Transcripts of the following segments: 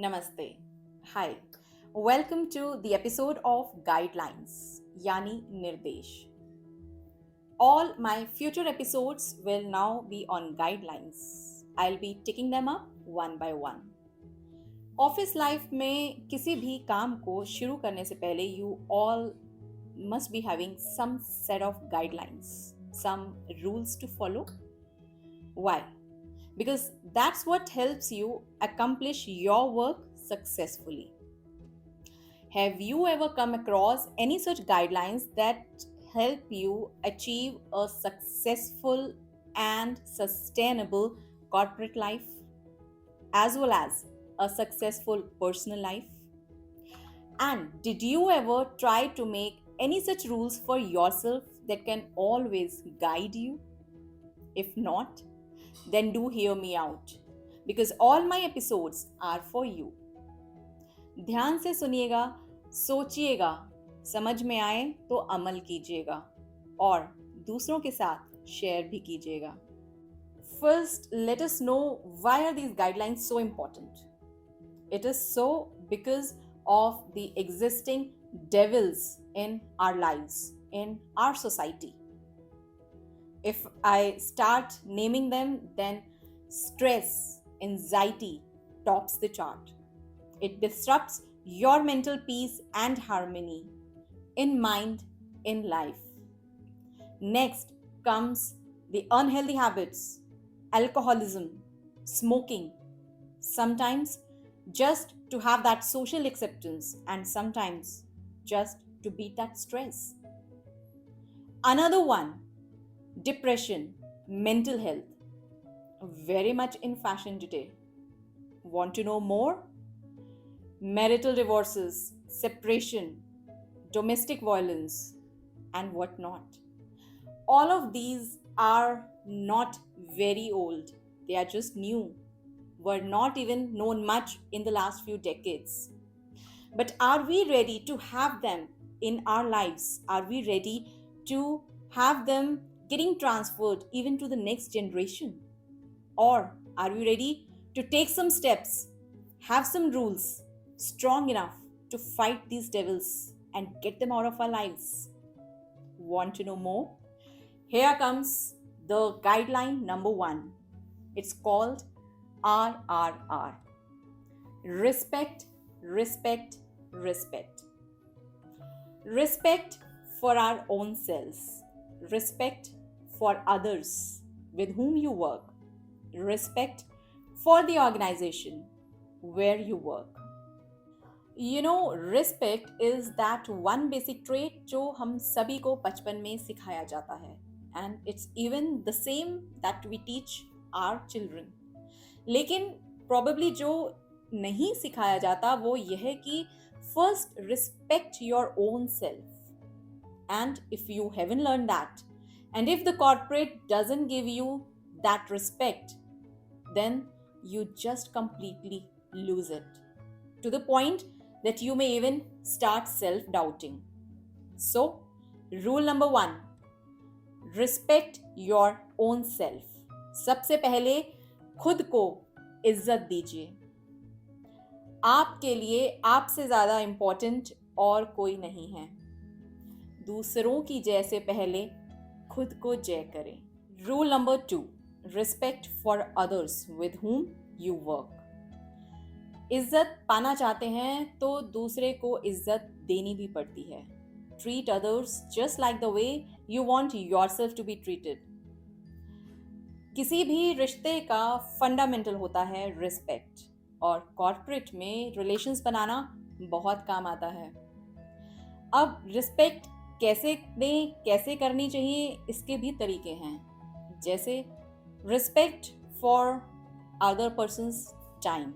Namaste. Hi. Welcome to the episode of Guidelines, yani Nirdesh. All my future episodes will now be on guidelines. I'll be ticking them up one by one. Office life में किसी भी काम को शुरू करने से पहले you all must be having some set of guidelines, some rules to follow. Why? Because that's what helps you accomplish your work successfully. Have you ever come across any such guidelines that help you achieve a successful and sustainable corporate life, as well as a successful personal life? And did you ever try to make any such rules for yourself that can always guide you? If not, then do hear me out, because all my episodes are for you. ध्यान से सुनिएगा, सोचिएगा, समझ में आए तो अमल कीजिएगा और दूसरों के साथ शेयर भी कीजिएगा. First, let us know why are these guidelines so important. It is so because of the existing devils in our lives, in our society. If I start naming them, then stress, anxiety tops the chart. It disrupts your mental peace and harmony in mind, in life. Next comes the unhealthy habits, alcoholism, smoking, sometimes just to have that social acceptance and sometimes just to beat that stress. Another one, depression, mental health, very much in fashion today. Want to know more? Marital divorces, separation, domestic violence, and whatnot. All of these are not very old, they are just new, were not even known much in the last few decades. But are we ready to have them in our lives? Are we ready to have them getting transferred even to the next generation? Or are we ready to take some steps, have some rules strong enough to fight these devils and get them out of our lives? Want to know more? Here comes the guideline number 1. It's called RRR. Respect, respect, respect. Respect for our own selves. Respect for others with whom you work. Respect for the organization where you work. You know, respect is that one basic trait जो हम सभी को बचपन में सिखाया जाता है, and it's even the same that we teach our children. लेकिन probably जो नहीं सिखाया जाता वो यह है कि first respect your own self. And if you haven't learned that, and if the corporate doesn't give you that respect, then you just completely lose it, to the point that you may even start self-doubting. So, rule number 1, respect your own self. सबसे पहले खुद को इज्जत दीजिए. आपके लिए आपसे ज़्यादा इम्पोर्टेंट और कोई नहीं है. दूसरों की जय से पहले खुद को जय करें. Rule number 2, respect for others with whom you work. इज्जत पाना चाहते हैं तो दूसरे को इज्जत देनी भी पड़ती है. Treat others just like the way you want yourself to be treated. किसी भी रिश्ते का फंडामेंटल होता है रिस्पेक्ट, और कॉर्पोरेट में रिलेशंस बनाना बहुत काम आता है. अब रिस्पेक्ट कैसे दें, कैसे करनी चाहिए, इसके भी तरीके हैं. जैसे respect for other persons time.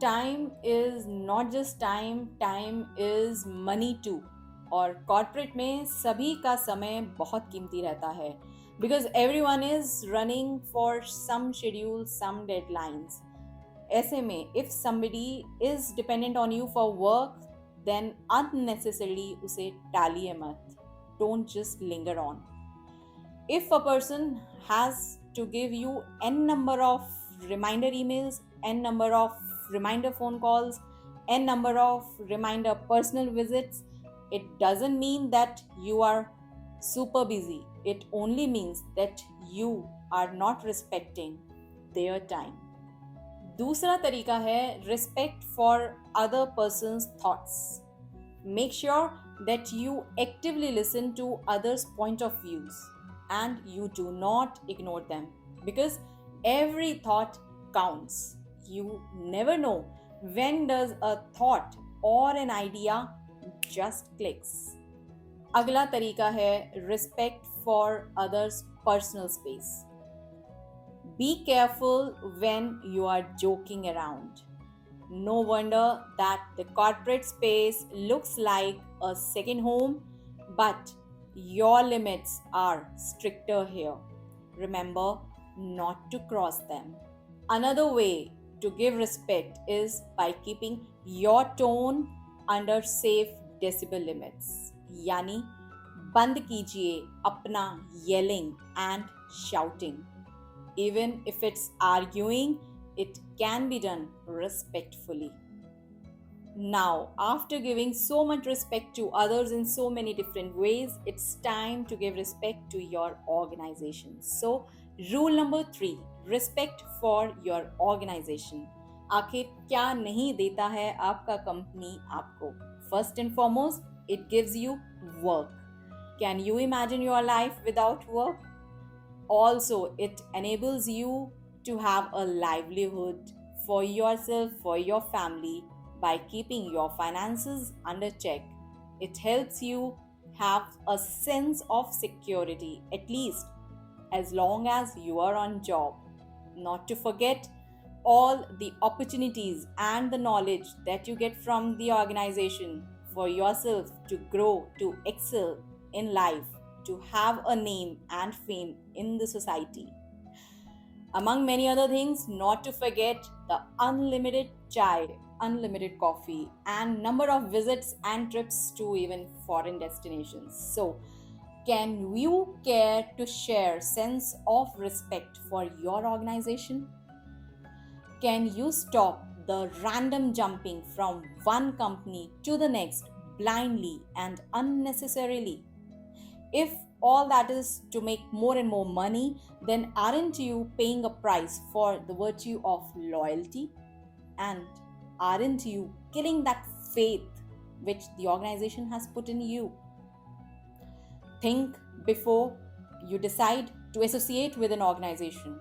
Time is not just time, time is money too. और कॉर्पोरेट में सभी का समय बहुत कीमती रहता है, because everyone is running for some schedule, some deadlines. ऐसे में if somebody is dependent on you for work, then unnecessarily उसे टालिए मत. Don't just linger on. If a person has to give you n number of reminder emails, n number of reminder phone calls, n number of reminder personal visits, it doesn't mean that you are super busy. It only means that you are not respecting their time. दूसरा तरीका है respect for other person's thoughts. Make sure that you actively listen to others' point of views and you do not ignore them, because every thought counts. You never know when does a thought or an idea just clicks. अगला तरीका है respect for others' personal space. Be careful when you are joking around. No wonder that the corporate space looks like a second home, but your limits are stricter here. Remember not to cross them. Another way to give respect is by keeping your tone under safe decibel limits. यानी बंद कीजिए अपना yelling and shouting. Even if it's arguing, it can be done respectfully. Now, after giving so much respect to others in so many different ways, it's time to give respect to your organization. So, rule number 3, respect for your organization. आखिर क्या नहीं देता है आपका company आपको? First and foremost, it gives you work. Can you imagine your life without work? Also, it enables you to have a livelihood for yourself, for your family, by keeping your finances under check. It helps you have a sense of security, at least as long as you are on job. Not to forget all the opportunities and the knowledge that you get from the organization for yourself to grow, to excel in life, to have a name and fame in the society. Among many other things, not to forget the unlimited chai, unlimited coffee, and number of visits and trips to even foreign destinations. So, can you care to share sense of respect for your organization? Can you stop the random jumping from one company to the next blindly and unnecessarily? If all that is to make more and more money, then aren't you paying a price for the virtue of loyalty? And aren't you killing that faith which the organization has put in you? Think before you decide to associate with an organization,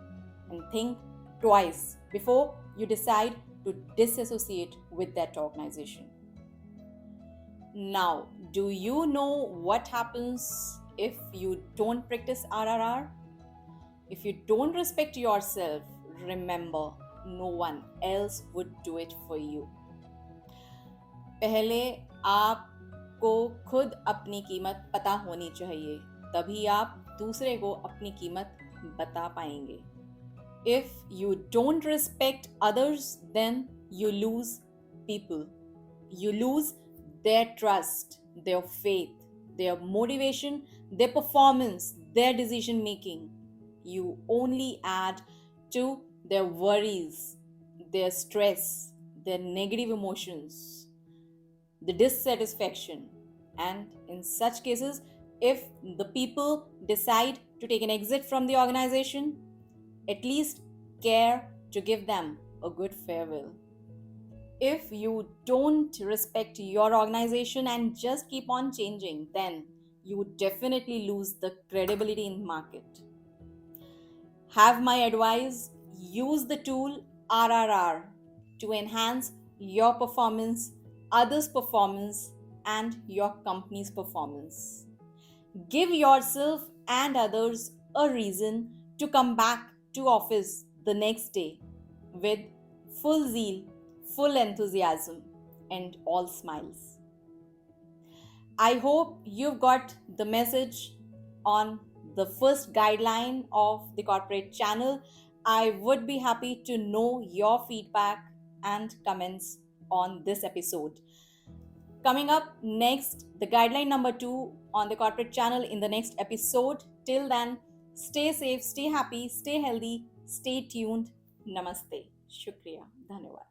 and think twice before you decide to disassociate with that organization. Now, do you know what happens if you don't practice RRR? If you don't respect yourself, remember, no one else would do it for you. पहले आपको खुद अपनी कीमत पता होनी चाहिए, तभी आप दूसरे को अपनी कीमत बता पाएंगे. If you don't respect others, then you lose people. You lose their trust, their faith, their motivation, their performance, their decision making. You only add to their worries, their stress, their negative emotions, the dissatisfaction. And in such cases, if the people decide to take an exit from the organization, at least care to give them a good farewell. If you don't respect your organization and just keep on changing, then you would definitely lose the credibility in the market. Have my advice, use the tool RRR to enhance your performance, others' performance, and your company's performance. Give yourself and others a reason to come back to office the next day with full zeal, full enthusiasm, and all smiles. I hope you've got the message on the first guideline of the corporate channel. I would be happy to know your feedback and comments on this episode. Coming up next, the guideline number 2 on the corporate channel in the next episode. Till then, stay safe, stay happy, stay healthy, stay tuned. Namaste. Shukriya. Dhanyawad.